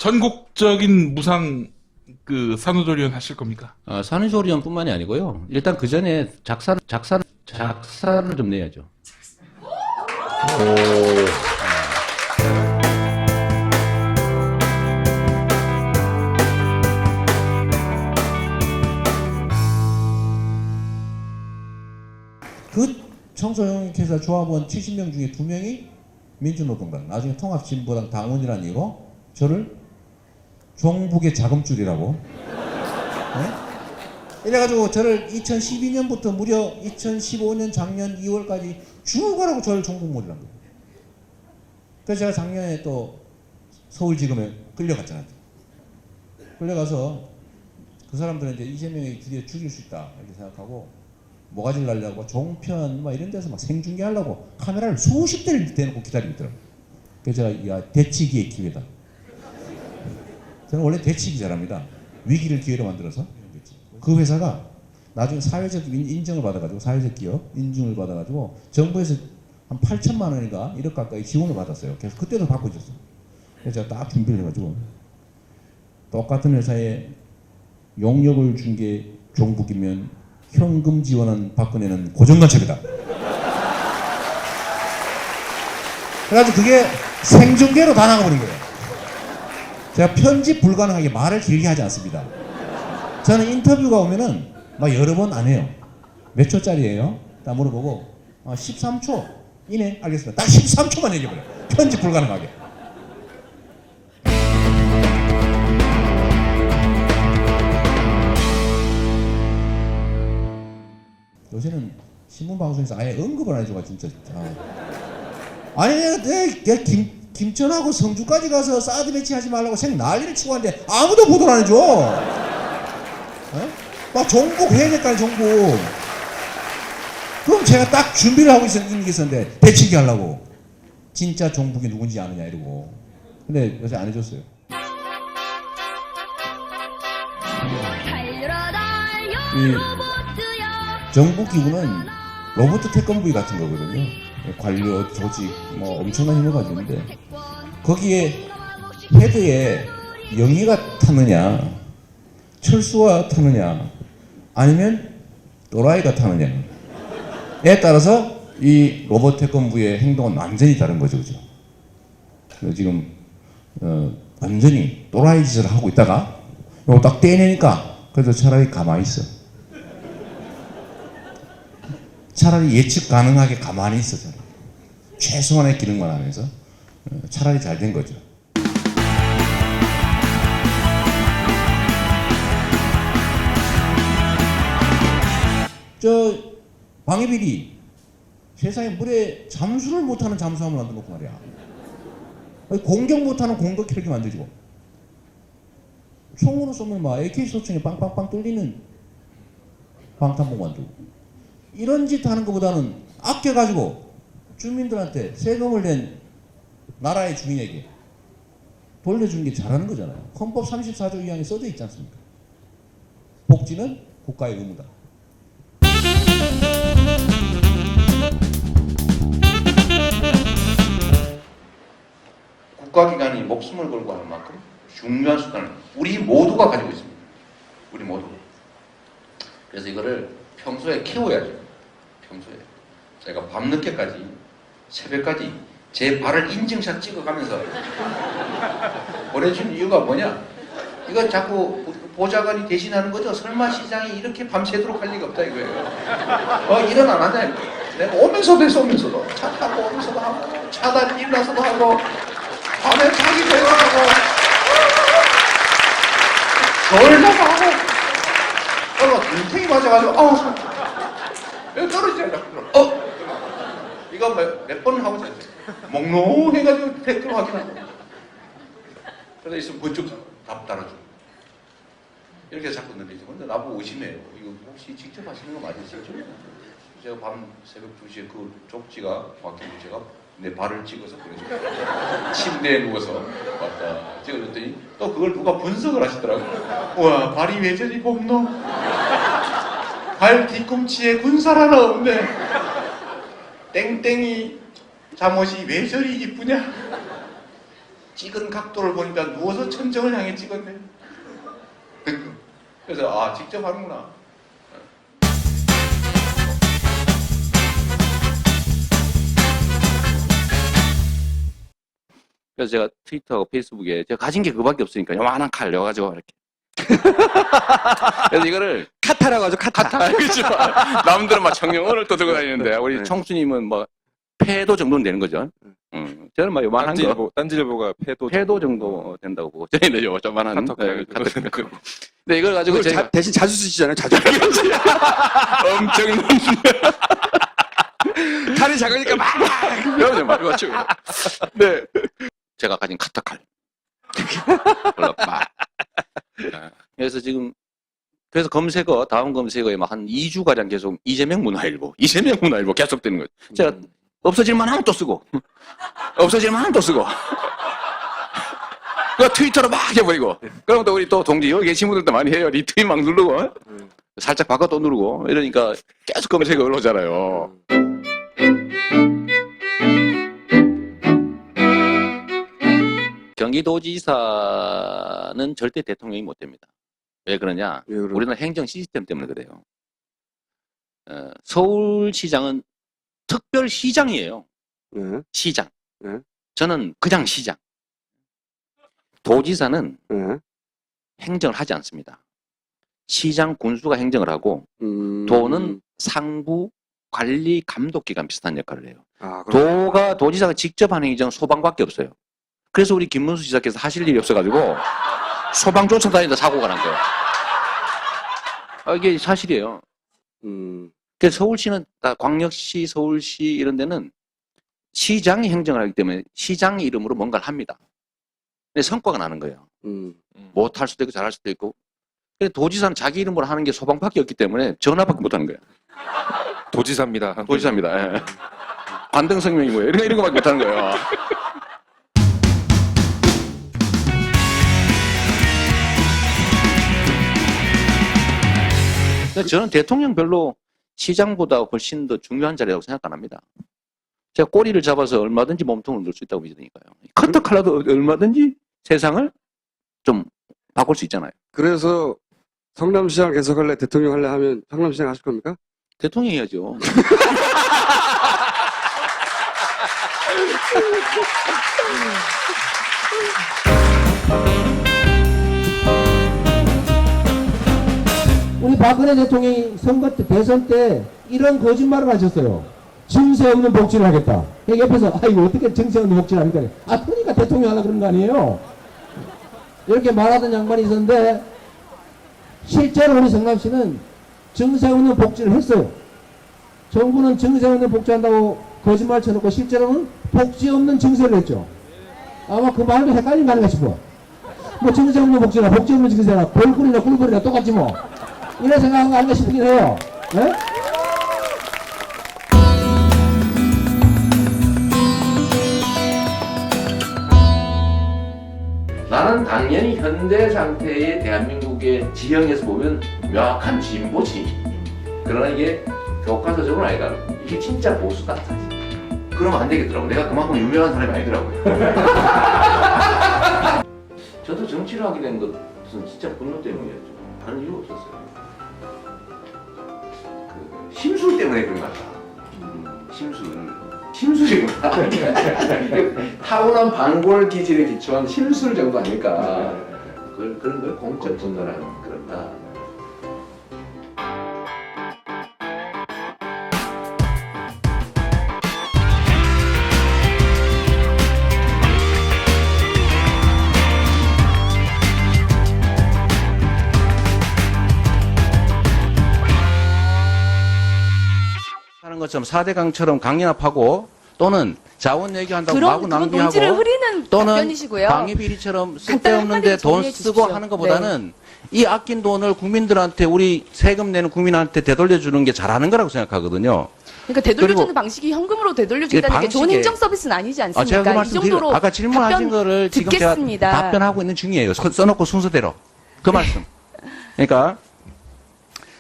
전국적인 무상 그 산후조리원 하실 겁니까? 산후조리원뿐만이 아니고요. 일단 그 전에 작사를 좀 내야죠. 그 청소년회사 조합원 70명 중에 2명이 민주노동당, 나중에 통합진보당 당원이라는 이유로 저를 종북의 자금줄이라고 이래가지고 저를 2012년부터 무려 2015년 작년 2월까지 죽어라고 저를 종북몰이란 거예요. 그래서 제가 작년에 또 서울지검에 끌려갔잖아요. 끌려가서 그 사람들은 이제 이재명이 드디어 죽일 수 있다 이렇게 생각하고 모가지를 날려고 종편 막 이런 데서 막 생중계하려고 카메라를 수십 대를 대놓고 기다리고 있더라고요. 그래서 제가 야, 대치기의 기회다. 저는 원래 대치기 잘합니다. 위기를 기회로 만들어서. 그 회사가 나중에 사회적 인정을 받아가지고 사회적 기업 인증을 받아가지고 정부에서 한 8천만 원인가 1억 가까이 지원을 받았어요. 그래서 그때도 받고 있었어요. 그래서 제가 딱 준비를 해가지고 똑같은 회사에 용역을 준 게 종북이면 현금 지원한 박근혜는 고정관첩이다. 그래가지고 그게 생중계로 다 나가버린 거예요. 제가 편집 불가능하게 말을 길게 하지 않습니다. 저는 인터뷰가 오면은 막 여러 번 안 해요. 몇 초짜리예요? 딱 물어보고 13초 이네 알겠습니다. 딱 13초만 얘기해버려요. 편집 불가능하게. 요새는 신문방송에서 아예 언급을 안 해줘가 진짜. 아니 내가 김천하고 성주까지 가서 사드 배치하지 말라고 생 난리를 치고 하는데 아무도 보도를 안 해줘. 막 종북 해야겠다는 종북. 그럼 제가 딱 준비를 하고 있었는데 배치기 하려고 진짜 종북이 누군지 아느냐 이러고. 근데 요새 안 해줬어요. 이 정부 기구는 로봇 태권브이 같은 거거든요. 관료, 조직, 뭐 엄청난 힘을 가지고 있는데 거기에 헤드에 영희가 타느냐, 철수가 타느냐, 아니면 또라이가 타느냐에 따라서 이 로봇 태권브이의 행동은 완전히 다른 거죠, 그죠? 지금 완전히 또라이 짓을 하고 있다가 이거 딱 떼내니까 그래도 차라리 가만히 있어. 차라리 예측 가능하게 가만히 있어서 최소한의 기능만 하면서 차라리 잘 된 거죠. 저 방해비리 세상에 물에 잠수를 못하는 잠수함을 만들어놓고 말이야. 공격 못하는 공격 헬기 만들고 총으로 쏘면 막 AK-소총에 빵빵빵 뚫리는 방탄복 만들고 이런 짓 하는 것보다는 아껴가지고 주민들한테 세금을 낸 나라의 주민에게 돌려주는 게 잘하는 거잖아요. 헌법 34조 2항에 써져 있지 않습니까? 복지는 국가의 의무다. 국가기관이 목숨을 걸고 하는 만큼 중요한 수단을 우리 모두가 가지고 있습니다. 우리 모두. 그래서 이거를 평소에 키워야죠. 평소에. 제가 밤늦게까지 새벽까지 제 발을 인증샷 찍어가면서 보내준 이유가 뭐냐? 이거 자꾸 보좌관이 대신하는 거죠. 설마 시장이 이렇게 밤새도록 할 리가 없다 이거예요. 일은 안 하냐? 내가 오면서도 차 타고 오면서도 하고 차단 일나서도 하고 밤에 자기 전화하고 졸다가 하고 눈탱이 맞아가지고 여기 떨어지지 않아. 이거 몇 번 하고 잤어요. 몽롱해가지고 댓글 확인하고 그러다 있으면 번쩍 답 달아주고 이렇게 자꾸 늘리죠. 근데 나보고 의심해요. 이거 혹시 직접 하시는 거 맞으시죠? 제가 밤 새벽 2시에 그 쪽지가 왔길래 제가 내 발을 찍어서 보내줬어요. 침대에 누워서 왔다 찍어줬더니 또 그걸 누가 분석을 하시더라고요. 우와, 발이 왜 저리 곱노? 발 뒤꿈치에 군살 하나 없네. 땡땡이 잠옷이 왜 저리 이쁘냐? 찍은 각도를 보니까 누워서 천정을 향해 찍었네. 그래서 직접 하는구나. 그래서 제가 트위터하고 페이스북에 제가 가진 게 그거밖에 없으니까 요만한 칼 여가지고 이렇게. 그래서 이거를 카타라고 하죠, 카타. 그렇죠. 남들은 막 청룡을 또 들고 다니는데 우리 네. 총수님은 뭐 패도 정도는 되는 거죠. 저는 막 요만한 거 딴지일보가 패도 정도 된다고 보고 저희는 요 조만한 카톡. 근데 이걸 가지고 그걸 제가 대신 자주 쓰시잖아요, 자주. 엄청난 칼이 작으니까 막. 그럼요, 맞죠. 네. 제가 가진 카타칼. 그래서 지금, 그래서 검색어, 다음 검색어에 막 한 2주가량 계속 이재명 문화일보 계속 되는 거예요. 제가 없어질만 하면 또 쓰고, 없어질만 하면 또 쓰고. 그 트위터로 막 해버리고. 그럼 또 우리 또 동지, 여기 계신 분들도 많이 해요. 리트윗 막 누르고, 살짝 바꿔 또 누르고. 이러니까 계속 검색어 올라오잖아요. 경기도지사는 절대 대통령이 못 됩니다. 왜 그러냐? 우리는 행정 시스템 때문에 그래요. 서울시장은 특별시장이에요. 시장. 저는 그냥 시장. 도지사는 행정을 하지 않습니다. 시장 군수가 행정을 하고 도는 상부 관리 감독기관 비슷한 역할을 해요. 도지사가 직접 하는 행정은 소방밖에 없어요. 그래서 우리 김문수 지사께서 하실 일이 없어가지고 소방 쫓아다니다 사고가 난 거예요. 이게 사실이에요. 그래서 서울시는 광역시, 서울시 이런 데는 시장이 행정을 하기 때문에 시장 이름으로 뭔가를 합니다. 근데 성과가 나는 거예요. 못할 수도 있고 잘할 수도 있고. 근데 도지사는 자기 이름으로 하는 게 소방밖에 없기 때문에 전화밖에 못하는 거예요. 도지사입니다. 도지사입니다. 예. 관등성명이 뭐예요? 이런 거밖에 못하는 거예요. 저는 대통령 별로 시장보다 훨씬 더 중요한 자리라고 생각 안 합니다. 제가 꼬리를 잡아서 얼마든지 몸통을 넣을 수 있다고 믿으니까요. 커터 칼라도 얼마든지 세상을 좀 바꿀 수 있잖아요. 그래서 성남시장 계속할래, 대통령 할래 하면 성남시장 하실 겁니까? 대통령 해야죠. 우리 박근혜 대통령이 선거 때, 대선 때 이런 거짓말을 하셨어요. 증세 없는 복지를 하겠다. 옆에서, 이거 어떻게 증세 없는 복지를 하니까. 그러니까 대통령 하려고 그런 거 아니에요. 이렇게 말하던 양반이 있었는데, 실제로 우리 성남시는 증세 없는 복지를 했어요. 정부는 증세 없는 복지한다고 거짓말 쳐놓고 실제로는 복지 없는 증세를 했죠. 아마 그 말도 헷갈린 거 아닌가 싶어. 뭐 증세 없는 복지나 복지 없는 증세나 골꿀이나 꿀꿀이나 똑같지 뭐. 이런 생각한 거 아닌가 싶긴 해요. 네? 나는 당연히 현재 상태의 대한민국의 지형에서 보면 명확한 진보지. 그러나 이게 교과서적으로 아니다. 이게 진짜 보수다. 그러면 안 되겠더라고. 내가 그만큼 유명한 사람이 아니더라고요. 저도 정치를 하게 된 것은 진짜 분노 때문이었죠. 다른 이유 없었어요. 심술 때문에 그런 것 같다. 심술이구나. 타고난 방골 기질에 기초한 심술 정도 아닐까. 그런 걸 공적 분노라는 그런다. 하는 것처럼 4대 강처럼 강연합하고 또는 자원 얘기한다고 마구 그런 논지를 낭비하고 흐리는 또는 답변이시고요. 방위비리처럼 간단하게 쓸데없는데 돈 정리해 쓰고 주십시오. 하는 것보다는 이 아낀 돈을 국민들한테 우리 세금 내는 국민한테 되돌려주는 게 잘하는 거라고 생각하거든요. 그러니까 되돌려주는 그리고 방식이 현금으로 되돌려준다는 게 좋은 방식에- 행정 서비스는 아니지 않습니까? 제가 그 이 말씀 정도로 아까 질문하신 답변 거를 지금 듣겠습니다. 제가 답변하고 있는 중이에요. 써놓고 순서대로. 그 말씀. 그러니까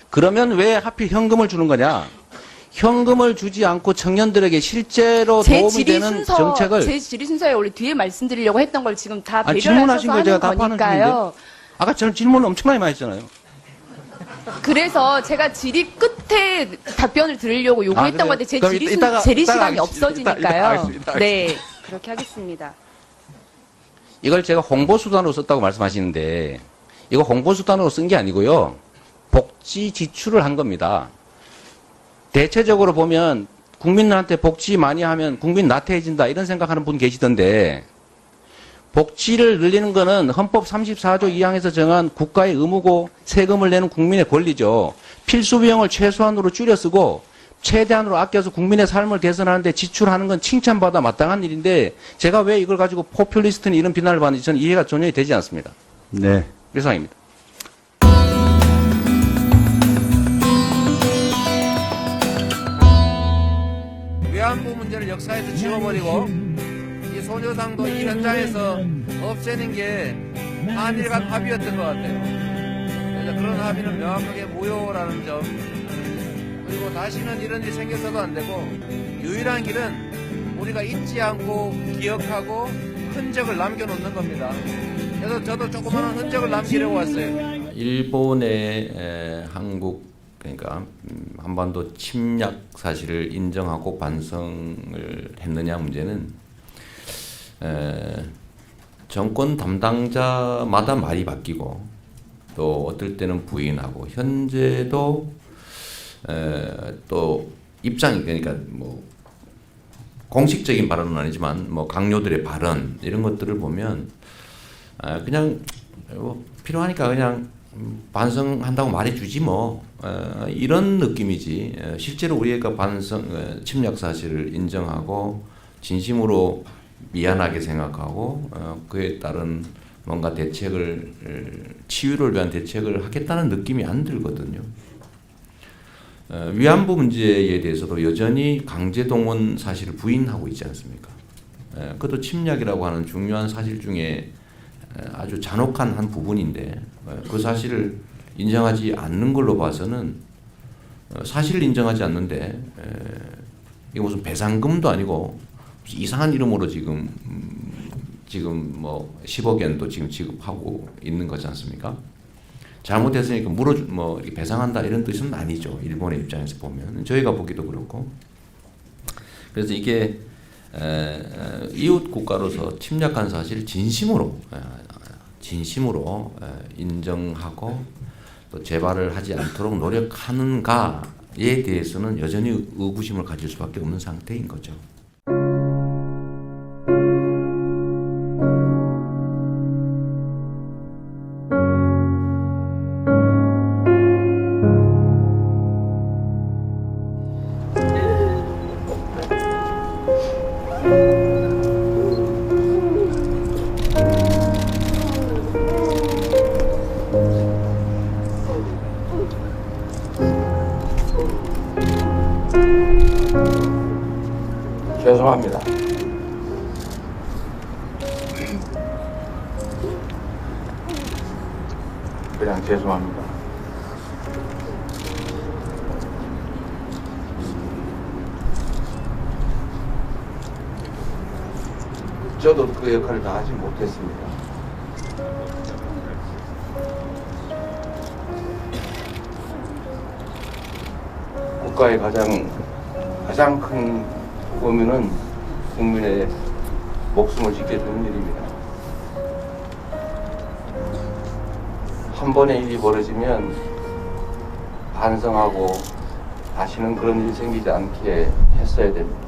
그러면 왜 하필 현금을 주는 거냐? 현금을 주지 않고 청년들에게 실제로 제 도움이 질의 되는 순서, 정책을 제 질의 순서에 원래 뒤에 말씀드리려고 했던 걸 지금 다 아니, 배려를 질문하신 해서 거 제가 하는 답하는 거니까요. 아까 저는 질문 엄청나게 많이 했잖아요. 그래서 제가 질의 끝에 답변을 드리려고 요구했던 그래요? 건데 제 그럼 질의, 이따가 질의 시간이 하겠습니다. 없어지니까요. 알겠습니다. 네, 그렇게 하겠습니다. 이걸 제가 홍보수단으로 썼다고 말씀하시는데 이거 홍보수단으로 쓴 게 아니고요. 복지 지출을 한 겁니다. 대체적으로 보면 국민들한테 복지 많이 하면 국민 나태해진다 이런 생각하는 분 계시던데 복지를 늘리는 거는 헌법 34조 2항에서 정한 국가의 의무고 세금을 내는 국민의 권리죠. 필수 비용을 최소한으로 줄여 쓰고 최대한으로 아껴서 국민의 삶을 개선하는 데 지출하는 건 칭찬받아 마땅한 일인데 제가 왜 이걸 가지고 포퓰리스트니 이런 비난을 받는지 저는 이해가 전혀 되지 않습니다. 네. 이상입니다. 위안부 문제를 역사에서 지워버리고 이 소녀상도 이 현장에서 없애는 게 한일 간 합의였던 것 같아요. 그래서 그런 합의는 명확하게 무효라는 점, 그리고 다시는 이런 일이 생겨서도 안 되고 유일한 길은 우리가 잊지 않고 기억하고 흔적을 남겨놓는 겁니다. 그래서 저도 조그마한 흔적을 남기려고 왔어요. 일본의 한국 그러니까 한반도 침략 사실을 인정하고 반성을 했느냐 문제는 정권 담당자마다 말이 바뀌고 또 어떨 때는 부인하고 현재도 또 입장이 그러니까 뭐 공식적인 발언은 아니지만 뭐 강요들의 발언 이런 것들을 보면 그냥 뭐 필요하니까 그냥 반성한다고 말해주지 뭐 이런 느낌이지 실제로 우리가 반성 침략 사실을 인정하고 진심으로 미안하게 생각하고 그에 따른 뭔가 대책을 치유를 위한 대책을 하겠다는 느낌이 안 들거든요. 위안부 문제에 대해서도 여전히 강제동원 사실을 부인하고 있지 않습니까? 그것도 침략이라고 하는 중요한 사실 중에 아주 잔혹한 한 부분인데 그 사실을 인정하지 않는 걸로 봐서는 사실을 인정하지 않는데 이게 무슨 배상금도 아니고 이상한 이름으로 지금 뭐 10억 엔도 지금 지급하고 있는 거지 않습니까? 잘못했으니까 뭐 이렇게 배상한다 이런 뜻은 아니죠. 일본의 입장에서 보면 저희가 보기도 그렇고 그래서 이게 이웃 국가로서 침략한 사실을 진심으로 인정하고 또 재발을 하지 않도록 노력하는가에 대해서는 여전히 의구심을 가질 수밖에 없는 상태인 거죠. 죄송합니다. 그냥 죄송합니다. 저도 그 역할을 다 하지 못했습니다. 국가의 가장 큰 의미는 국민의 목숨을 지켜주는 일입니다. 한 번의 일이 벌어지면 반성하고 다시는 그런 일이 생기지 않게 했어야 됩니다.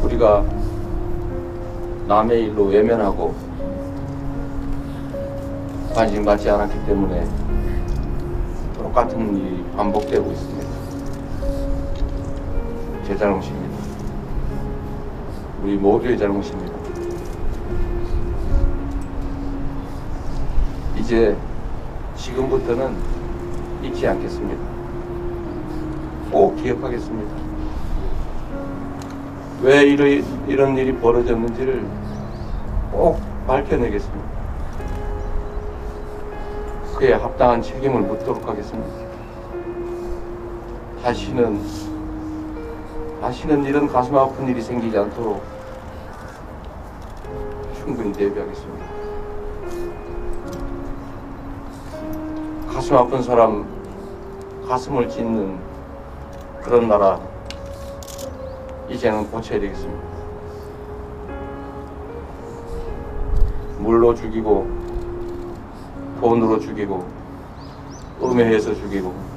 우리가 남의 일로 외면하고 관심 받지 않았기 때문에 똑같은 일이 반복되고 있습니다. 제 잘못입니다. 우리 모두의 잘못입니다. 이제 지금부터는 잊지 않겠습니다. 꼭 기억하겠습니다. 왜 이런 일이 벌어졌는지를 꼭 밝혀내겠습니다. 그에 합당한 책임을 묻도록 하겠습니다. 다시는 이런 가슴 아픈 일이 생기지 않도록 충분히 대비하겠습니다. 가슴 아픈 사람 가슴을 찢는 그런 나라 이제는 고쳐야 되겠습니다. 물로 죽이고 돈으로 죽이고 음해해서 죽이고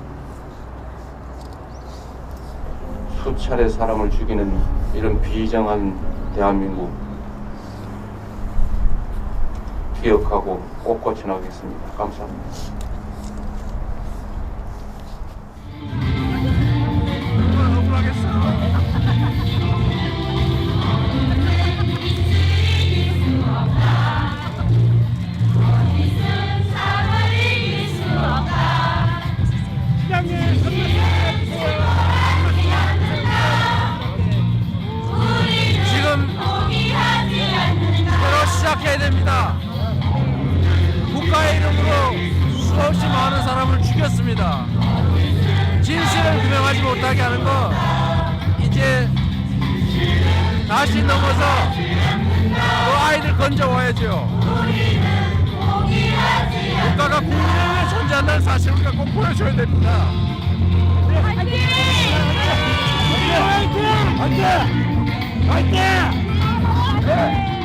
수차례 사람을 죽이는 이런 비정한 대한민국 기억하고 꼭 고쳐나가겠습니다. 감사합니다. 시작해야 됩니다. 국가의 이름으로 수없이 많은 사람을 죽였습니다. 진실을 규명하지 못하게 하는 거 이제 다시 넘어서 그 아이들 건져와야죠. 국가가 국민을 위해 존재한다는 사실을 우리가 꼭 보여줘야 됩니다. 화이팅! 화이팅! 화이팅! 화이팅!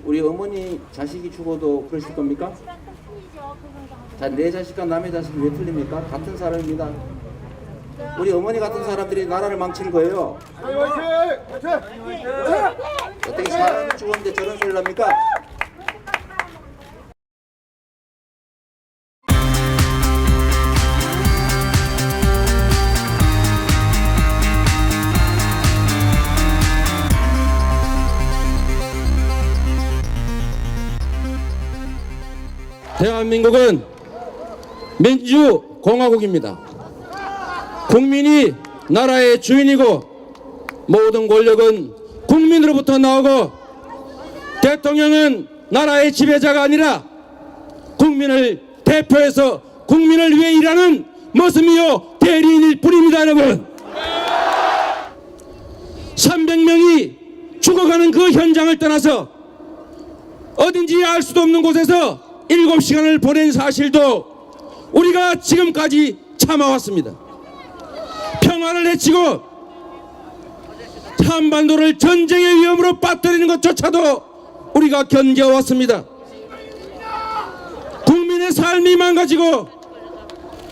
우리 어머니 자식이 죽어도 그러실 겁니까? 자, 내 자식과 남의 자식이 왜 틀립니까? 같은 사람입니다. 우리 어머니 같은 사람들이 나라를 망치는 거예요. 어떻게 사람이 죽었는데 저런 소리를 합니까? 대한민국은 민주공화국입니다. 국민이 나라의 주인이고 모든 권력은 국민으로부터 나오고 대통령은 나라의 지배자가 아니라 국민을 대표해서 국민을 위해 일하는 모습이요 대리인일 뿐입니다. 여러분, 300명이 죽어가는 그 현장을 떠나서 어딘지 알 수도 없는 곳에서 7시간을 보낸 사실도 우리가 지금까지 참아왔습니다. 평화를 해치고 한반도를 전쟁의 위험으로 빠뜨리는 것조차도 우리가 견뎌왔습니다. 국민의 삶이 망가지고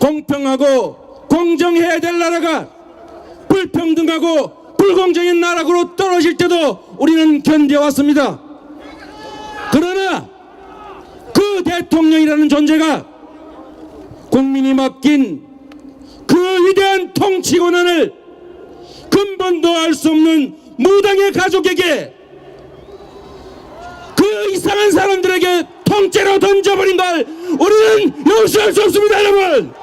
공평하고 공정해야 될 나라가 불평등하고 불공정한 나라로 떨어질 때도 우리는 견뎌왔습니다. 그러나 그 대통령이라는 존재가 국민이 맡긴 그 위대한 통치 권한을 근본도 알 수 없는 무당의 가족에게, 그 이상한 사람들에게 통째로 던져버린 걸 우리는 용서할 수 없습니다. 여러분,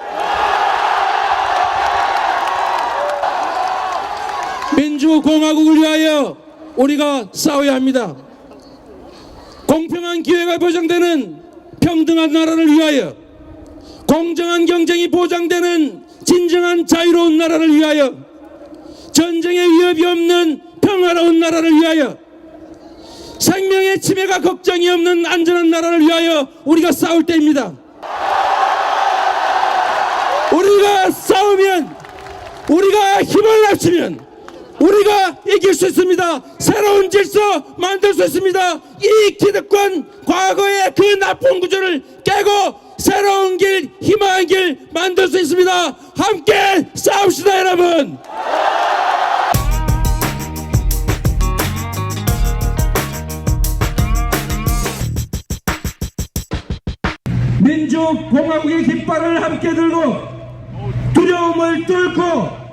민주공화국을 위하여 우리가 싸워야 합니다. 공평한 기회가 보장되는 평등한 나라를 위하여, 공정한 경쟁이 보장되는 진정한 자유로운 나라를 위하여, 전쟁의 위협이 없는 평화로운 나라를 위하여, 생명의 침해가 걱정이 없는 안전한 나라를 위하여 우리가 싸울 때입니다. 우리가 싸우면, 우리가 힘을 합치면 우리가 이길 수 있습니다. 새로운 질서 만들 수 있습니다. 이 기득권, 과거의 그 나쁜 구조를 깨고 새로운 길, 희망의 길 만들 수 있습니다. 함께 싸웁시다, 여러분. 민주공화국의 깃발을 함께 들고 두려움을 뚫고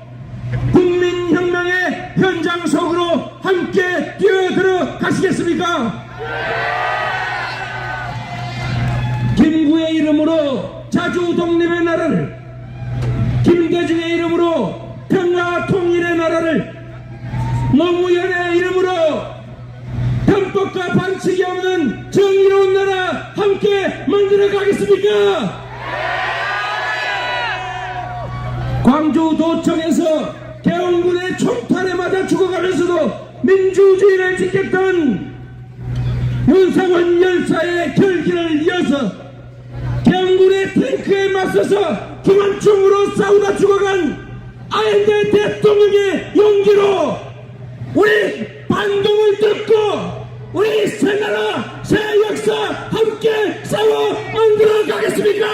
국민혁명의 현장 속으로 함께 뛰어들어 가시겠습니까? 김구의 이름으로 자주 독립의 나라를, 김대중의 이름으로 평화 통일의 나라를, 노무현의 이름으로 가치기 없는 정의로운 나라 함께 만들어 가겠습니까? 광주도청에서 개헌군의 총탄에 맞아 죽어가면서도 민주주의를 지켰던 윤상원 열사의 결기를 이어서 개헌군의 탱크에 맞서서 기관총으로 싸우다 죽어간 아현대 대통령의 용기로 우리 반동을 뜯고 우리 새나라 새 역사 함께 싸워 만들어 가겠습니까?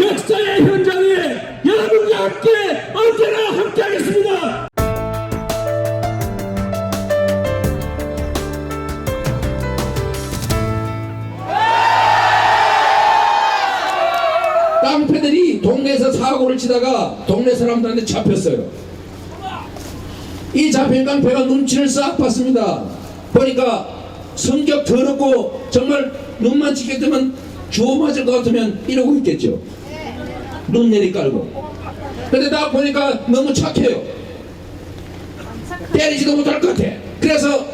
역사의 현장에 여러분과 함께 언제나 함께 하겠습니다. 깡패들이 동네에서 사고를 치다가 동네 사람들한테 잡혔어요. 이 잡힌 깡패가 눈치를 싹 봤습니다. 보니까 성격 더럽고 정말 눈만 치게 되면 주워 맞을 것 같으면 이러고 있겠죠. 눈 내리 깔고. 근데 딱 보니까 너무 착해요. 때리지도 못할 것 같아. 그래서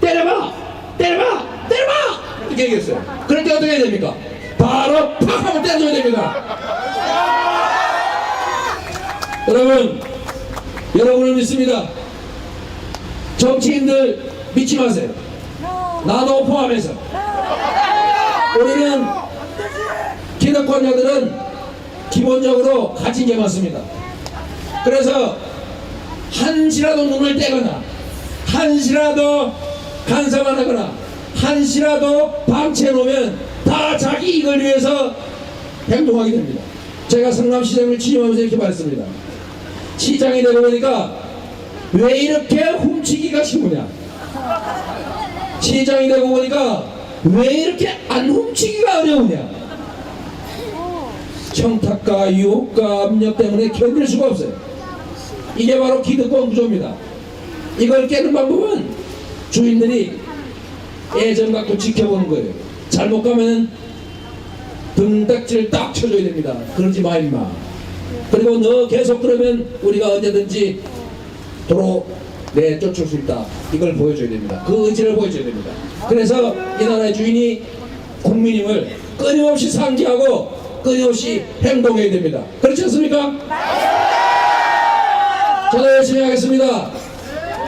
때려봐! 때려봐! 때려봐! 이렇게 얘기했어요. 그럴 때 어떻게 해야 됩니까? 바로 팍 하고 때려줘야 됩니다. 여러분을 믿습니다. 정치인들 믿지 마세요. 나도 포함해서. 우리는 기득권자들은 기본적으로 가진 게 많습니다. 그래서 한시라도 눈을 떼거나 한시라도 간섭을 하거나 한시라도 방치해놓으면 다 자기 이익을 위해서 행동하게 됩니다. 제가 성남시장을 취임하면서 이렇게 말했습니다. 시장이 되고 보니까 왜 이렇게 훔치기가 쉬우냐. 시장이 되고 보니까 왜 이렇게 안 훔치기가 어려우냐. 청탁과 유혹과 압력 때문에 견딜 수가 없어요. 이게 바로 기득권 구조입니다. 이걸 깨는 방법은 주인들이 애정 갖고 지켜보는 거예요. 잘못 가면 등딱지를 딱 쳐줘야 됩니다. 그러지 마 임마. 그리고 너 계속 그러면 우리가 언제든지 도로 내쫓을 수 있다. 이걸 보여줘야 됩니다. 그 의지를 보여줘야 됩니다. 그래서 이 나라의 주인이 국민임을 끊임없이 상기하고 끊임없이 행동해야 됩니다. 그렇지 않습니까? 저도 열심히 하겠습니다.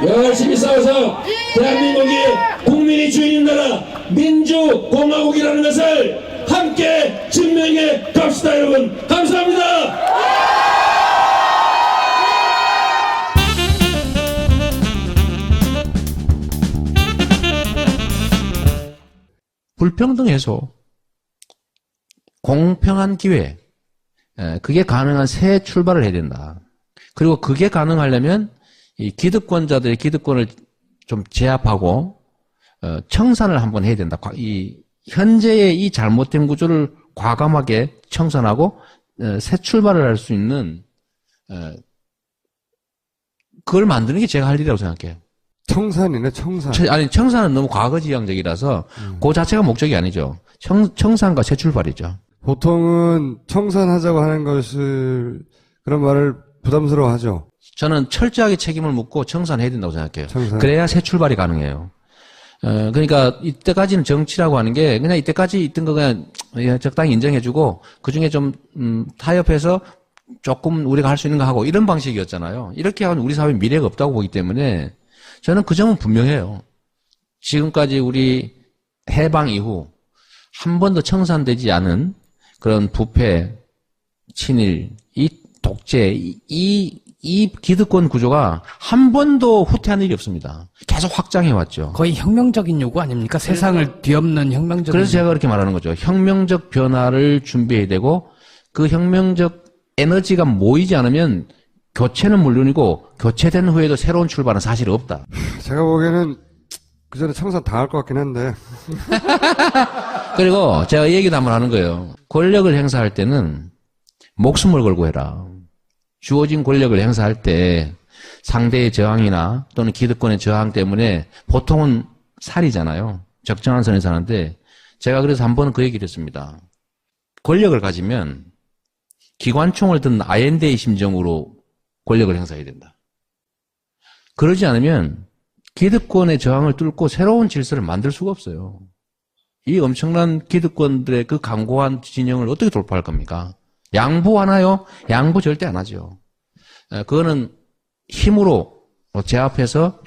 열심히 싸워서 대한민국이 국민이 주인인 나라 민주공화국이라는 것을 함께 증명해 갑시다. 여러분 감사합니다. 불평등 해소, 공평한 기회, 그게 가능한 새 출발을 해야 된다. 그리고 그게 가능하려면 이 기득권자들의 기득권을 좀 제압하고 청산을 한번 해야 된다. 이 현재의 이 잘못된 구조를 과감하게 청산하고 새 출발을 할 수 있는 그걸 만드는 게 제가 할 일이라고 생각해요. 청산이네, 청산. 아니, 청산은 너무 과거지향적이라서 그 자체가 목적이 아니죠. 청산과 새 출발이죠. 보통은 청산하자고 하는 것을 그런 말을 부담스러워 하죠. 저는 철저하게 책임을 묻고 청산해야 된다고 생각해요. 청산. 그래야 새 출발이 가능해요. 그러니까 이때까지는 정치라고 하는 게 그냥 이때까지 있던 거 그냥 적당히 인정해주고 그중에 좀 타협해서 조금 우리가 할 수 있는 거 하고 이런 방식이었잖아요. 이렇게 하면 우리 사회에 미래가 없다고 보기 때문에 저는 그 점은 분명해요. 지금까지 우리 해방 이후 한 번도 청산되지 않은 그런 부패, 친일, 이 독재, 이 기득권 구조가 한 번도 후퇴한 일이 없습니다. 계속 확장해왔죠. 거의 혁명적인 요구 아닙니까? 세상을 뒤엎는 혁명적인. 그래서 제가 그렇게 말하는 거죠. 혁명적 변화를 준비해야 되고 그 혁명적 에너지가 모이지 않으면 교체는 물론이고 교체된 후에도 새로운 출발은 사실 없다. 제가 보기에는 그 전에 청산 당할 것 같긴 한데. 그리고 제가 이 얘기도 한번 하는 거예요. 권력을 행사할 때는 목숨을 걸고 해라. 주어진 권력을 행사할 때 상대의 저항이나 또는 기득권의 저항 때문에 보통은 살이잖아요. 적정한 선에서 하는데 제가 그래서 한 번은 그 얘기를 했습니다. 권력을 가지면 기관총을 든 아엔데의 심정으로 권력을 행사해야 된다. 그러지 않으면 기득권의 저항을 뚫고 새로운 질서를 만들 수가 없어요. 이 엄청난 기득권들의 그 강고한 진영을 어떻게 돌파할 겁니까? 양보하나요? 양보 절대 안 하죠. 그거는 힘으로 제압해서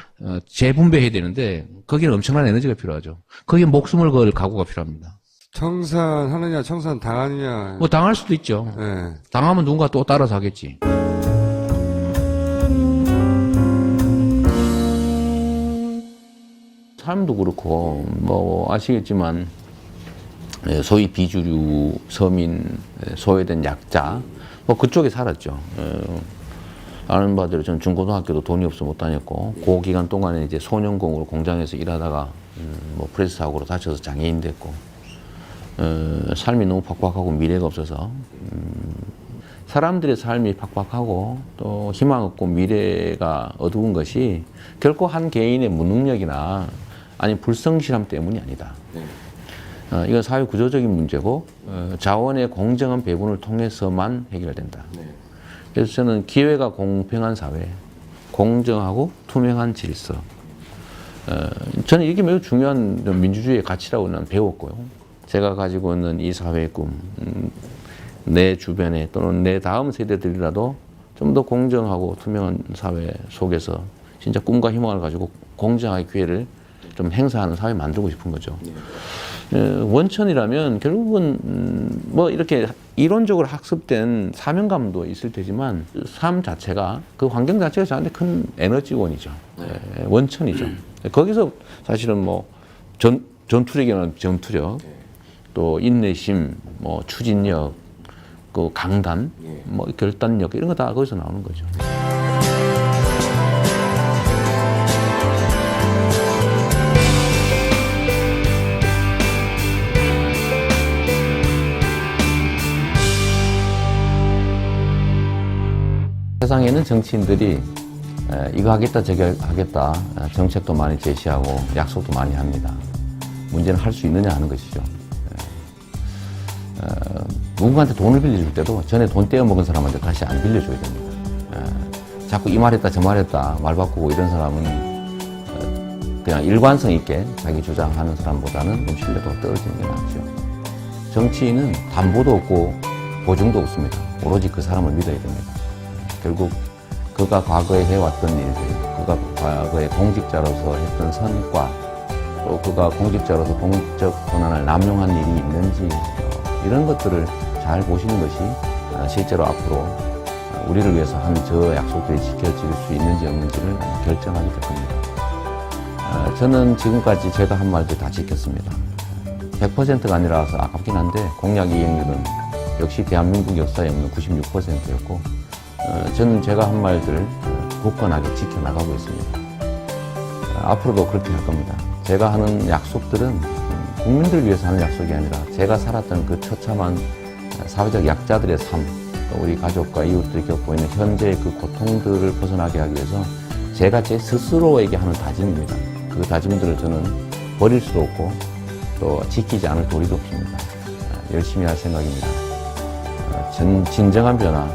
재분배해야 되는데 거기는 엄청난 에너지가 필요하죠. 거기에 목숨을 걸 각오가 필요합니다. 청산하느냐, 청산 당하느냐. 뭐 당할 수도 있죠. 네. 당하면 누군가 또 따라서 하겠지. 삶도 그렇고 뭐 아시겠지만 소위 비주류, 서민, 소외된 약자 뭐 그쪽에 살았죠. 아는 바대로 전 중고등학교도 돈이 없어 못 다녔고 그 기간 동안에 이제 소년공으로 공장에서 일하다가 뭐 프레스 사고로 다쳐서 장애인 됐고 삶이 너무 팍팍하고 미래가 없어서 사람들의 삶이 팍팍하고 또 희망 없고 미래가 어두운 것이 결코 한 개인의 무능력이나 아니 불성실함 때문이 아니다. 이건 사회 구조적인 문제고 자원의 공정한 배분을 통해서만 해결된다. 그래서 저는 기회가 공평한 사회, 공정하고 투명한 질서. 저는 이게 매우 중요한 민주주의의 가치라고 난 배웠고요. 제가 가지고 있는 이 사회의 꿈, 내 주변에 또는 내 다음 세대들이라도 좀 더 공정하고 투명한 사회 속에서 진짜 꿈과 희망을 가지고 공정하게 기회를 좀 행사하는 사회 만들고 싶은 거죠. 원천이라면 결국은 뭐 이렇게 이론적으로 학습된 사명감도 있을 테지만 삶 자체가 그 환경 자체가 저한테 큰 에너지원이죠. 원천이죠. 거기서 사실은 뭐 전투력이라는 전투력, 또 인내심, 뭐 추진력, 그 강단, 뭐 결단력 이런 거 다 거기서 나오는 거죠. 세상에는 정치인들이 이거 하겠다 저거 하겠다 정책도 많이 제시하고 약속도 많이 합니다. 문제는 할 수 있느냐 하는 것이죠. 누군가한테 돈을 빌려줄 때도 전에 돈 떼어먹은 사람한테 다시 안 빌려줘야 됩니다. 자꾸 이 말했다 저 말했다 말 바꾸고 이런 사람은 그냥 일관성 있게 자기 주장하는 사람보다는 좀 신뢰도가 떨어지는 게 낫죠. 정치인은 담보도 없고 보증도 없습니다. 오로지 그 사람을 믿어야 됩니다. 결국 그가 과거에 해왔던 일들, 그가 과거에 공직자로서 했던 선과 또 그가 공직자로서 공적 권한을 남용한 일이 있는지 이런 것들을 잘 보시는 것이 실제로 앞으로 우리를 위해서 한 저 약속들이 지켜질 수 있는지 없는지를 결정하게 될 겁니다. 저는 지금까지 제가 한 말들 다 지켰습니다. 100%가 아니라서 아깝긴 한데 공약 이행률은 역시 대한민국 역사에 없는 96%였고 저는 제가 한 말들 굳건하게 지켜나가고 있습니다. 앞으로도 그렇게 할 겁니다. 제가 하는 약속들은 국민들을 위해서 하는 약속이 아니라 제가 살았던 그 처참한 사회적 약자들의 삶, 또 우리 가족과 이웃들이 겪고 있는 현재의 그 고통들을 벗어나게 하기 위해서 제가 제 스스로에게 하는 다짐입니다. 그 다짐들을 저는 버릴 수도 없고 또 지키지 않을 도리도 없습니다. 열심히 할 생각입니다. 진정한 변화,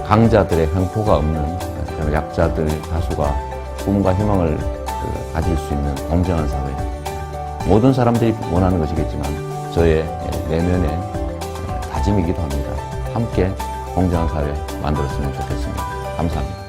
강자들의 횡포가 없는 약자들 다수가 꿈과 희망을 가질 수 있는 공정한 사회. 모든 사람들이 원하는 것이겠지만 저의 내면의 다짐이기도 합니다. 함께 공정한 사회 만들었으면 좋겠습니다. 감사합니다.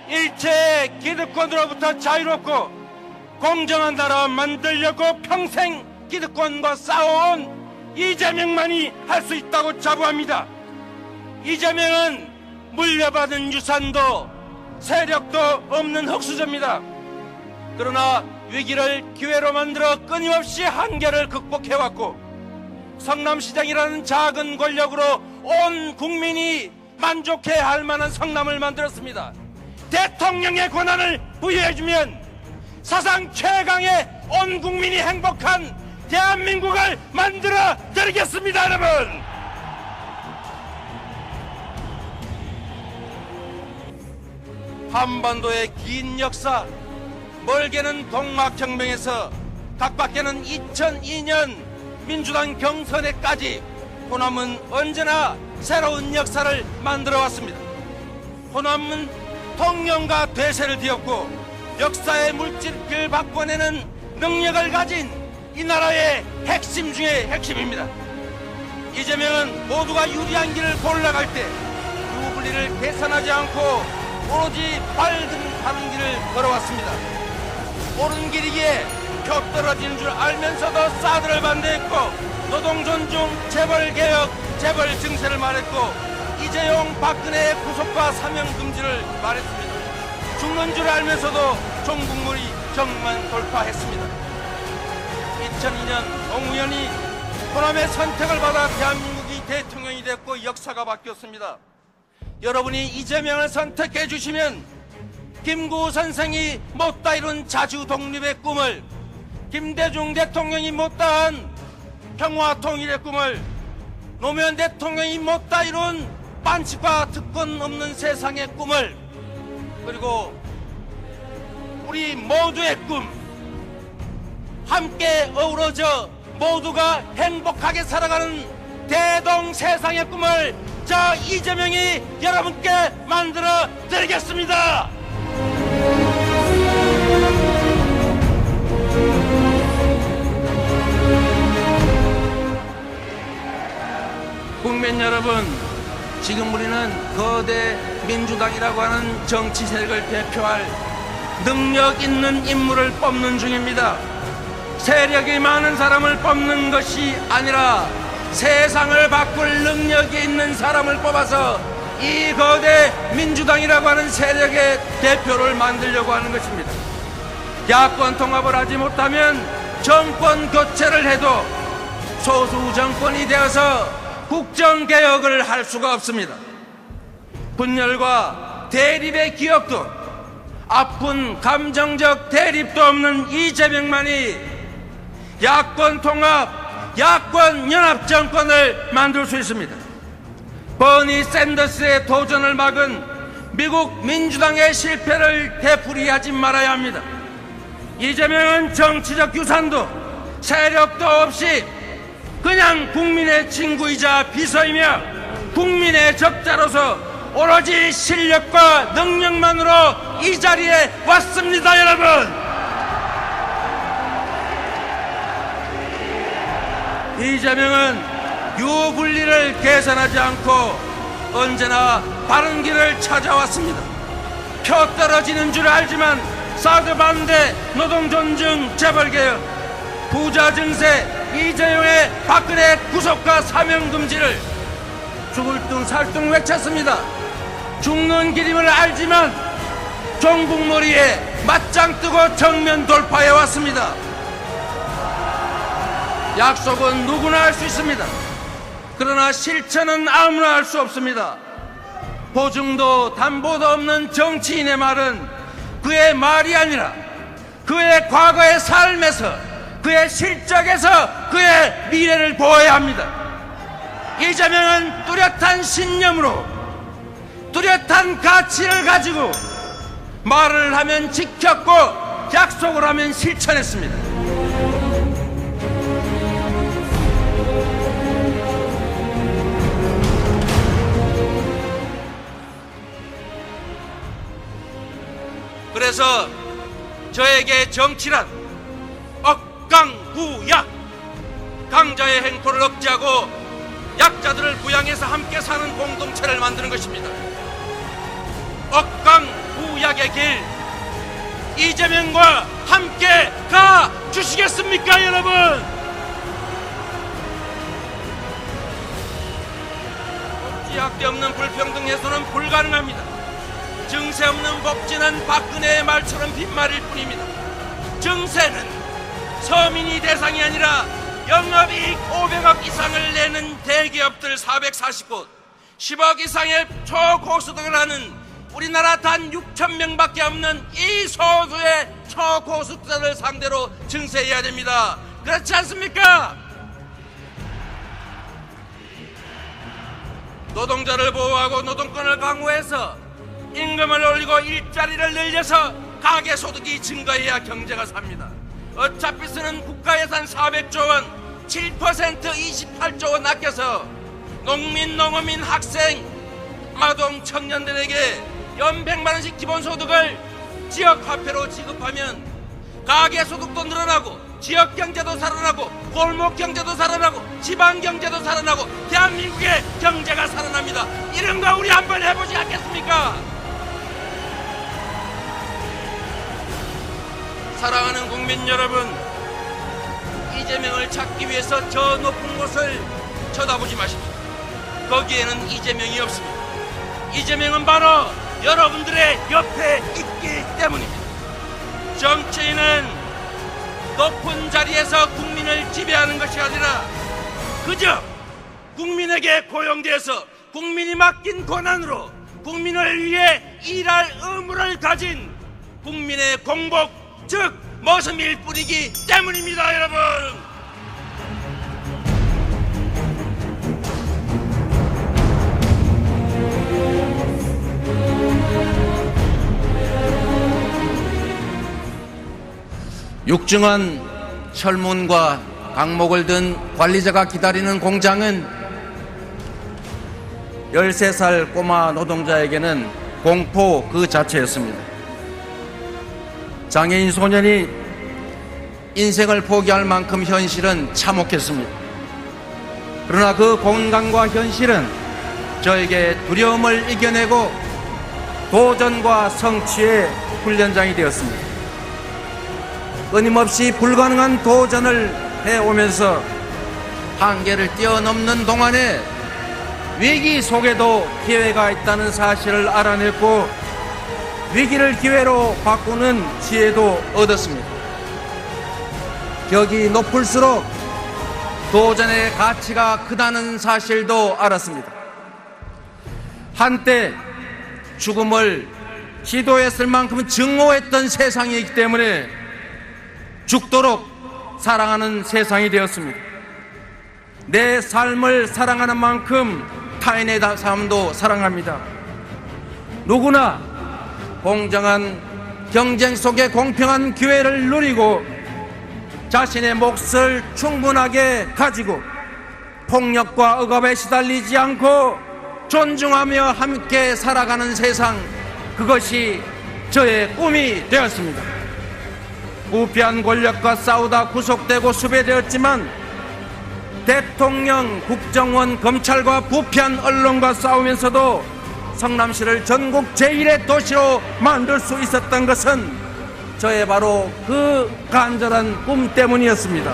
일체 기득권으로부터 자유롭고 공정한 나라 만들려고 평생 기득권과 싸워온 이재명만이 할 수 있다고 자부합니다. 이재명은 물려받은 유산도 세력도 없는 흙수저입니다. 그러나 위기를 기회로 만들어 끊임없이 한계를 극복해왔고 성남시장이라는 작은 권력으로 온 국민이 만족해야 할 만한 성남을 만들었습니다. 대통령의 권한을 부여해주면 사상 최강의 온 국민이 행복한 대한민국을 만들어 드리겠습니다, 여러분. 한반도의 긴 역사, 멀게는 동막혁명에서 가깝게는 2002년 민주당 경선에까지 호남은 언제나 새로운 역사를 만들어 왔습니다. 호남은 통념과 대세를 뒤엎고 역사의 물질을 바꿔내는 능력을 가진 이 나라의 핵심 중의 핵심입니다. 이재명은 모두가 유리한 길을 골라갈 때 유불리를 계산하지 않고 오로지 바른 길을 걸어왔습니다. 옳은 길이기에 표 떨어지는 줄 알면서도 사드를 반대했고 노동존중, 재벌개혁, 재벌 증세를 말했고 이재용, 박근혜의 구속과 사명금지를 말했습니다. 죽는 줄 알면서도 종북몰이 정만 돌파했습니다. 2002년 노무현이 호남의 선택을 받아 대한민국이 대통령이 됐고 역사가 바뀌었습니다. 여러분이 이재명을 선택해 주시면 김구호 선생이 못다 이룬 자주 독립의 꿈을, 김대중 대통령이 못다한 평화 통일의 꿈을, 노무현 대통령이 못다 이룬 반칙과 특권 없는 세상의 꿈을, 그리고 우리 모두의 꿈, 함께 어우러져 모두가 행복하게 살아가는 대동 세상의 꿈을 저 이재명이 여러분께 만들어 드리겠습니다. 국민 여러분, 지금 우리는 거대 민주당이라고 하는 정치 세력을 대표할 능력 있는 인물을 뽑는 중입니다. 세력이 많은 사람을 뽑는 것이 아니라 세상을 바꿀 능력이 있는 사람을 뽑아서 이 거대 민주당이라고 하는 세력의 대표를 만들려고 하는 것입니다. 야권 통합을 하지 못하면 정권 교체를 해도 소수 정권이 되어서 국정개혁을 할 수가 없습니다. 분열과 대립의 기억도 아픈 감정적 대립도 없는 이재명만이 야권 통합, 야권 연합 정권을 만들 수 있습니다. 버니 샌더스의 도전을 막은 미국 민주당의 실패를 되풀이하지 말아야 합니다. 이재명은 정치적 유산도 세력도 없이 그냥 국민의 친구이자 비서이며 국민의 적자로서 오로지 실력과 능력만으로 이 자리에 왔습니다, 여러분. 이재명은 유불리를 계산하지 않고 언제나 바른 길을 찾아왔습니다. 표 떨어지는 줄 알지만 사드 반대, 노동 존중, 재벌 개혁, 부자 증세, 이재용의 박근혜 구속과 사명 금지를 죽을 둥 살 둥 외쳤습니다. 죽는 길임을 알지만 종북몰이에 맞짱 뜨고 정면 돌파해 왔습니다. 약속은 누구나 할 수 있습니다. 그러나 실천은 아무나 할 수 없습니다. 보증도 담보도 없는 정치인의 말은 그의 말이 아니라 그의 과거의 삶에서, 그의 실적에서 그의 미래를 보아야 합니다. 이재명은 뚜렷한 신념으로, 뚜렷한 가치를 가지고 말을 하면 지켰고 약속을 하면 실천했습니다. 그래서 저에게 정치란 억강부약, 강자의 행포를 억제하고 약자들을 부양해서 함께 사는 공동체를 만드는 것입니다. 억강부약의 길, 이재명과 함께 가 주시겠습니까, 여러분? 복지학대 없는 불평등 해소는 불가능합니다. 증세 없는 복지는 박근혜의 말처럼 빈말일 뿐입니다. 증세는 서민이 대상이 아니라 영업이익 500억 이상을 내는 대기업들 440곳, 10억 이상의 초고소득을 하는 우리나라 단 6천 명밖에 없는 이 소수의 초고소득자를 상대로 증세해야 됩니다. 그렇지 않습니까? 노동자를 보호하고 노동권을 강화해서 임금을 올리고 일자리를 늘려서 가계소득이 증가해야 경제가 삽니다. 어차피 쓰는 국가예산 400조 원, 7% 28조 원 아껴서 농민, 농어민, 학생, 아동, 청년들에게 연 100만 원씩 기본소득을 지역화폐로 지급하면 가계소득도 늘어나고 지역경제도 살아나고 골목경제도 살아나고 지방경제도 살아나고 대한민국의 경제가 살아납니다. 이런 거 우리 한번 해보지 않겠습니까? 사랑하는 국민 여러분, 이재명을 찾기 위해서 저 높은 곳을 쳐다보지 마십시오. 거기에는 이재명이 없습니다. 이재명은 바로 여러분들의 옆에 있기 때문입니다. 정치인은 높은 자리에서 국민을 지배하는 것이 아니라 그저 국민에게 고용되어서 국민이 맡긴 권한으로 국민을 위해 일할 의무를 가진 국민의 공복, 즉 머슴일 뿐이기 때문입니다, 여러분. 육중한 철문과 강목을 든 관리자가 기다리는 공장은 13살 꼬마 노동자에게는 공포 그 자체였습니다. 장애인 소년이 인생을 포기할 만큼 현실은 참혹했습니다. 그러나 그 공간과 현실은 저에게 두려움을 이겨내고 도전과 성취의 훈련장이 되었습니다. 끊임없이 불가능한 도전을 해오면서 한계를 뛰어넘는 동안에 위기 속에도 기회가 있다는 사실을 알아냈고 위기를 기회로 바꾸는 지혜도 얻었습니다. 격이 높을수록 도전의 가치가 크다는 사실도 알았습니다. 한때 죽음을 시도했을 만큼 증오했던 세상이기 때문에 죽도록 사랑하는 세상이 되었습니다. 내 삶을 사랑하는 만큼 타인의 삶도 사랑합니다. 누구나 공정한 경쟁 속에 공평한 기회를 누리고 자신의 몫을 충분하게 가지고 폭력과 억압에 시달리지 않고 존중하며 함께 살아가는 세상, 그것이 저의 꿈이 되었습니다. 부패한 권력과 싸우다 구속되고 수배되었지만 대통령, 국정원, 검찰과 부패한 언론과 싸우면서도 성남시를 전국 제1의 도시로 만들 수 있었던 것은 저의 바로 그 간절한 꿈 때문이었습니다.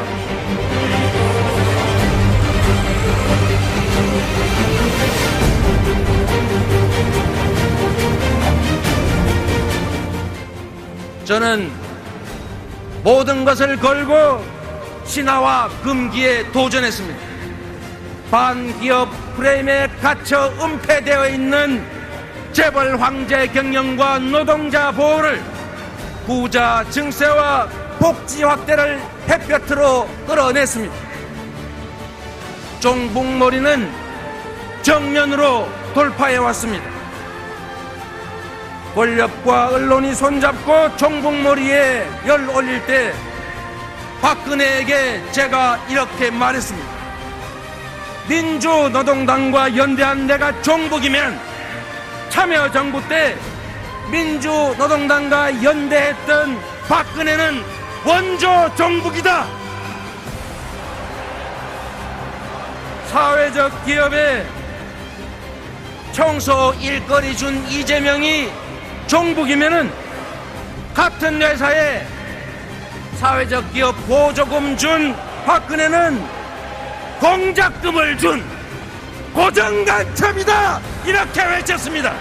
저는 모든 것을 걸고 신화와 금기에 도전했습니다. 반기업 프레임에 갇혀 은폐되어 있는 재벌 황제 경영과 노동자 보호를, 부자 증세와 복지 확대를 햇볕으로 끌어냈습니다. 종북몰이는 정면으로 돌파해왔습니다. 권력과 언론이 손잡고 종북몰이에 열 올릴 때 박근혜에게 제가 이렇게 말했습니다. 민주노동당과 연대한 내가 종북이면 참여정부 때 민주노동당과 연대했던 박근혜는 원조 종북이다. 사회적 기업에 청소 일거리 준 이재명이 종북이면은 같은 회사에 사회적 기업 보조금 준 박근혜는 공작금을 준 고정간첩이다, 이렇게 외쳤습니다.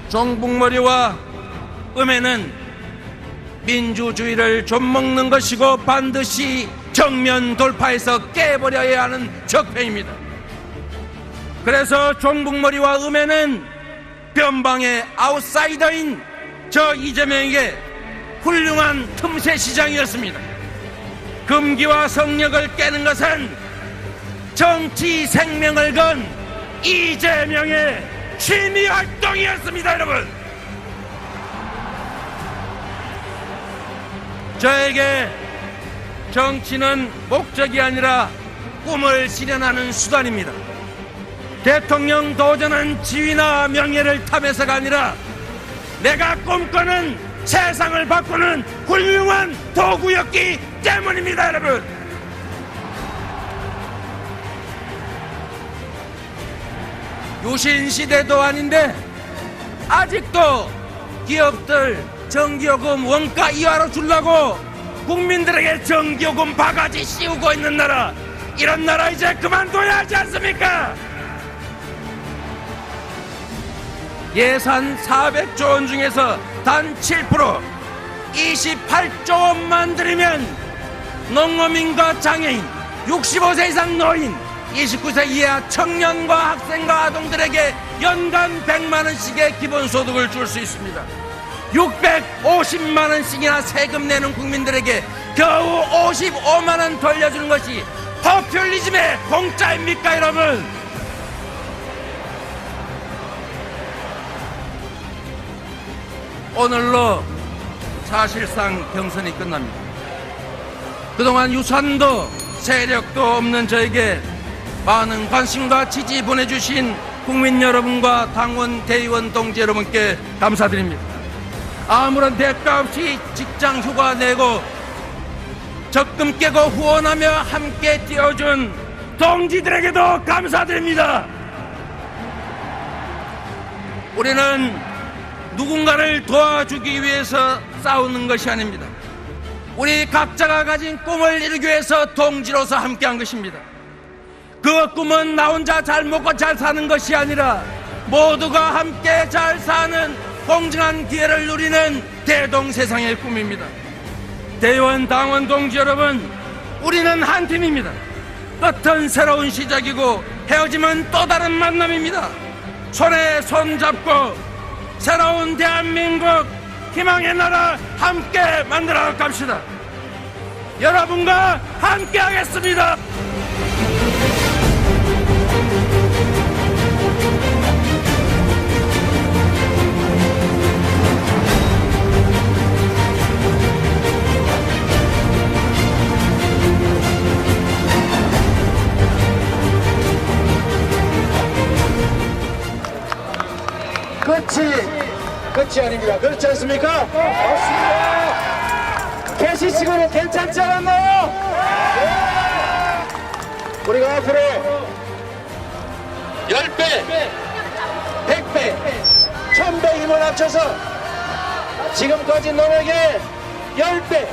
종북머리와 음해는 민주주의를 좀먹는 것이고 반드시 정면 돌파해서 깨버려야 하는 적폐입니다. 그래서 종북머리와 음해는 변방의 아웃사이더인 저 이재명에게 훌륭한 틈새 시장이었습니다. 금기와 성력을 깨는 것은 정치 생명을 건 이재명의 취미 활동이었습니다, 여러분. 저에게 정치는 목적이 아니라 꿈을 실현하는 수단입니다. 대통령 도전은 지위나 명예를 탐해서가 아니라 내가 꿈꾸는 세상을 바꾸는 훌륭한 도구였기 때문입니다, 여러분. 유신시대도 아닌데 아직도 기업들 전기요금 원가 이하로 주려고 국민들에게 전기요금 바가지 씌우고 있는 나라, 이런 나라 이제 그만둬야 하지 않습니까? 예산 400조 원 중에서 단 7% 28조 원만 들이면 농어민과 장애인, 65세 이상 노인, 29세 이하 청년과 학생과 아동들에게 연간 100만 원씩의 기본소득을 줄 수 있습니다. 650만 원씩이나 세금 내는 국민들에게 겨우 55만 원 돌려주는 것이 포퓰리즘의 공짜입니까, 여러분? 오늘로 사실상 경선이 끝납니다. 그동안 유산도 세력도 없는 저에게 많은 관심과 지지 보내주신 국민 여러분과 당원, 대의원, 동지 여러분께 감사드립니다. 아무런 대가 없이 직장 휴가 내고 적금 깨고 후원하며 함께 뛰어준 동지들에게도 감사드립니다. 우리는 누군가를 도와주기 위해서 싸우는 것이 아닙니다. 우리 각자가 가진 꿈을 이루기 위해서 동지로서 함께한 것입니다. 그 꿈은 나 혼자 잘 먹고 잘 사는 것이 아니라 모두가 함께 잘 사는 공정한 기회를 누리는 대동세상의 꿈입니다. 대의원, 당원, 동지 여러분, 우리는 한 팀입니다. 끝은 새로운 시작이고 헤어짐은 또 다른 만남입니다. 손에 손 잡고 새로운 대한민국 희망의 나라 함께 만들어 갑시다. 여러분과 함께 하겠습니다. 끝이 아닙니다. 그렇지 않습니까? 맞습니다. 개시치고는 괜찮지 않았나요? 우리가 앞으로 10배, 100배, 1000배 힘을 합쳐서 지금까지 너에게 10배,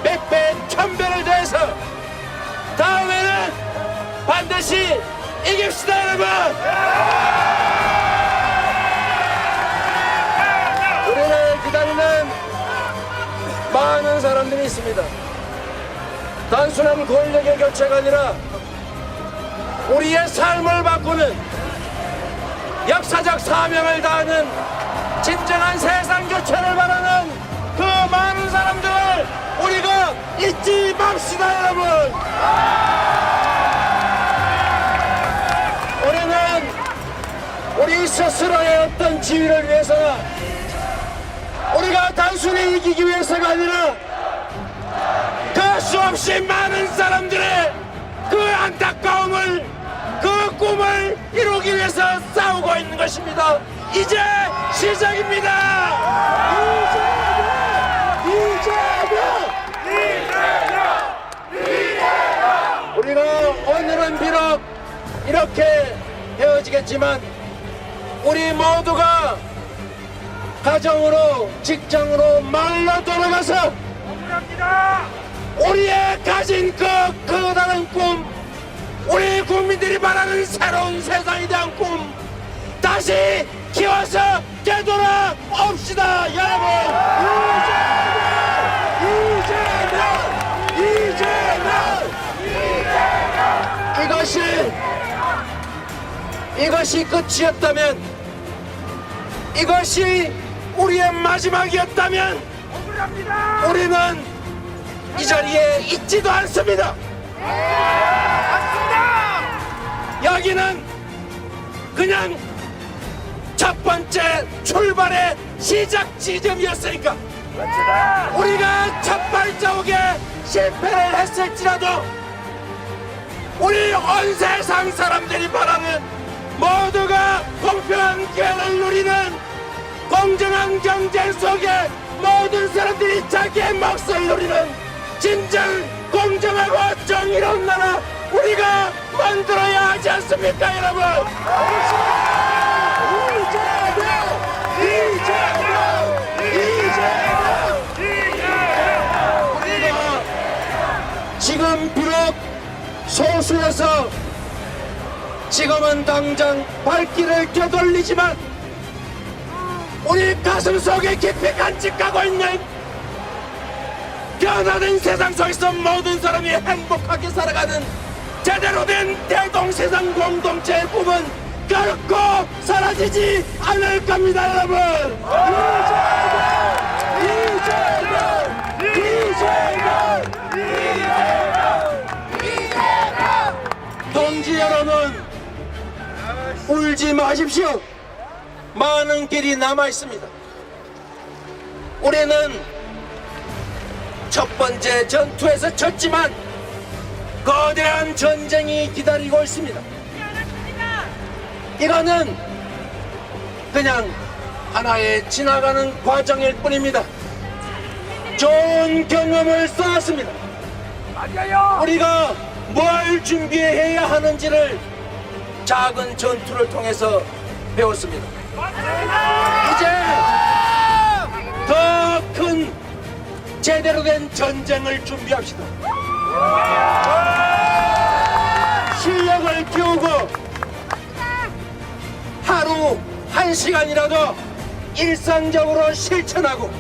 100배, 1000배를 더해서 다음에는 반드시 이깁시다, 여러분! 우리를 기다리는 많은 사람들이 있습니다. 단순한 권력의 교체가 아니라 우리의 삶을 바꾸는 역사적 사명을 다하는 진정한 세상 교체를 바라는 그 많은 사람들을 우리가 잊지 맙시다, 여러분. 우리는 우리 스스로의 어떤 지위를 위해서나 우리가 단순히 이기기 위해서가 아니라 그 수없이 많은 사람들의 그 안타까움을, 그 꿈을 이루기 위해서 싸우고 있는 것입니다. 이제 시작입니다. 이재명! 우리가 오늘은 비록 이렇게 헤어지겠지만 우리 모두가 가정으로, 직장으로, 마을로 돌아가서 우리의 가진 그 커다란 꿈, 우리 국민들이 바라는 새로운 세상에 대한 꿈 다시 키워서 되돌아옵시다, 여러분. 이것이 끝이었다면, 이것이 우리의 마지막이었다면 우리는 이 자리에 있지도 않습니다. 여기는 그냥 첫 번째 출발의 시작 지점이었으니까 우리가 첫 발자국에 실패를 했을지라도 우리 온 세상 사람들이 바라는 모두가 공평한 기회를 누리는 공정한 경쟁 속에 모든 사람들이 자기의 몫을 누리는 진정 공정하고 정의로운 나라 우리가 만들어야 하지 않습니까, 여러분? 우리가 지금 비록 소수여서 지금은 당장 발길을 되돌리지만 우리 가슴 속에 깊이 간직하고 있는 변화된 세상 속에서 모든 사람이 행복하게 살아가는 제대로 된 대동세상 공동체의 꿈은 결코 사라지지 않을 겁니다, 여러분. 동지 여러분, 울지 마십시오. 많은 길이 남아 있습니다. 우리는 첫 번째 전투에서 졌지만 거대한 전쟁이 기다리고 있습니다. 이거는 그냥 하나의 지나가는 과정일 뿐입니다. 좋은 경험을 쌓았습니다. 우리가 뭘 준비해야 하는지를 작은 전투를 통해서 배웠습니다. 이제 더 큰 제대로 된 전쟁을 준비합시다. 실력을 키우고 하루 1시간이라도 일상적으로 실천하고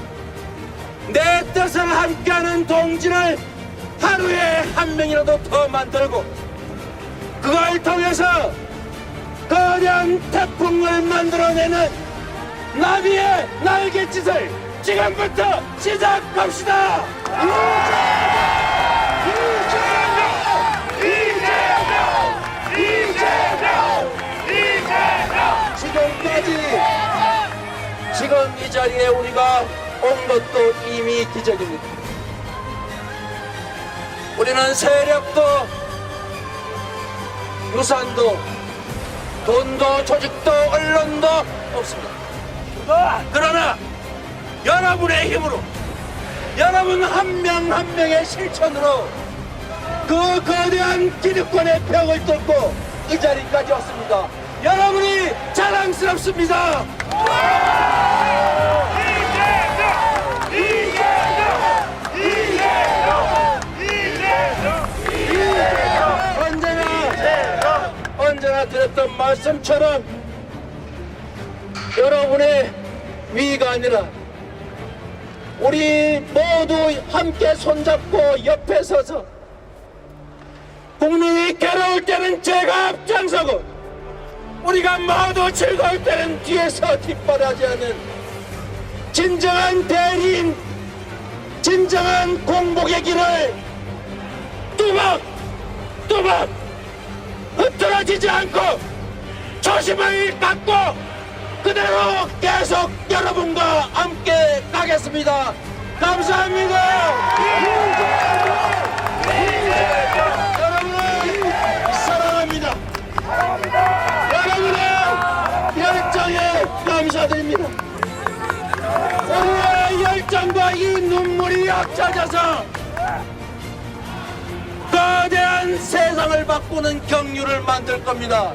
내 뜻을 함께하는 동지를 하루에 한 명이라도 더 만들고 그걸 통해서 거대한 태풍을 만들어내는 나비의 날갯짓을 지금부터 시작합시다. 지금 이 자리에 우리가 온 것도 이미 기적입니다. 우리는 세력도 유산도 돈도 조직도 언론도 없습니다. 그러나 여러분의 힘으로 여러분 한 명 한 명의 실천으로 그 거대한 기득권의 벽을 뚫고 이 자리까지 왔습니다. 여러분이 자랑스럽습니다. 언제나 드렸던 말씀처럼 여러분의 위가 아니라 우리 모두 함께 손잡고 옆에 서서 국민이 괴로울 때는 제가 앞장서고 우리가 모두 즐거울 때는 뒤에서 뒷바라지하는 진정한 대리인, 진정한 공복의 길을 뚜벅뚜벅 흐트러지지 않고 초심을 갖고 그대로 계속 여러분과 함께 가겠습니다. 감사합니다. 여러분을 사랑합니다. 여러분의 열정에 감사드립니다. 우리의 열정과 이 눈물이 합쳐져서 거대한 세상을 바꾸는 경륜을 만들 겁니다.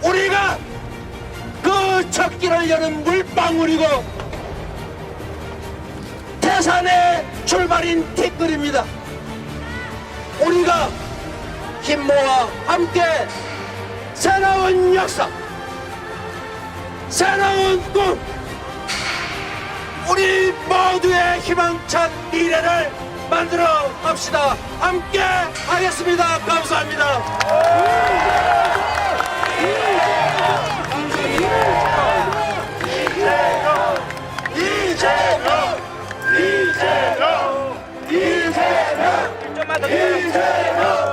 우리가 그 첫 길을 여는 물방울이고 태산의 출발인 티끌입니다. 우리가 힘 모아 함께 새로운 역사, 새로운 꿈, 우리 모두의 희망찬 미래를 만들어 갑시다. 함께 하겠습니다. 감사합니다. 이재명